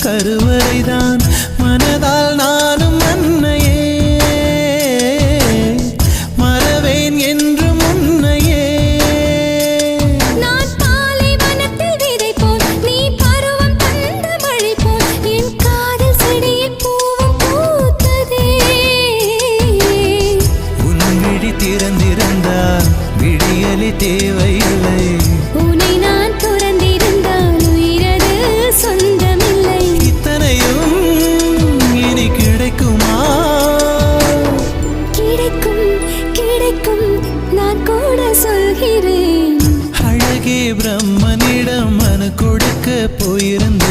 கருவறைதான் மனதால் நானும் அன்னையே மறவேன் என்று முன்னையே. நான் பாலைவனத்தில் விதை போல் நீ பருவம் தந்த மழை போல் என் காதல் செடியில் பூவும் பூத்ததே. உன் விழி திறந்திருந்தால் விடியலி தேவையில்லை. உன்னை நான் துறந்திருந்தால் உயிரது சொந்தமில்லை. இத்தனையும் இனி கிடைக்குமா? கிடைக்கும் கிடைக்கும் நான் கூட சொல்கிறேன். அழகே பிரம்மனிடம் மனு கொடுக்க போயிருந்த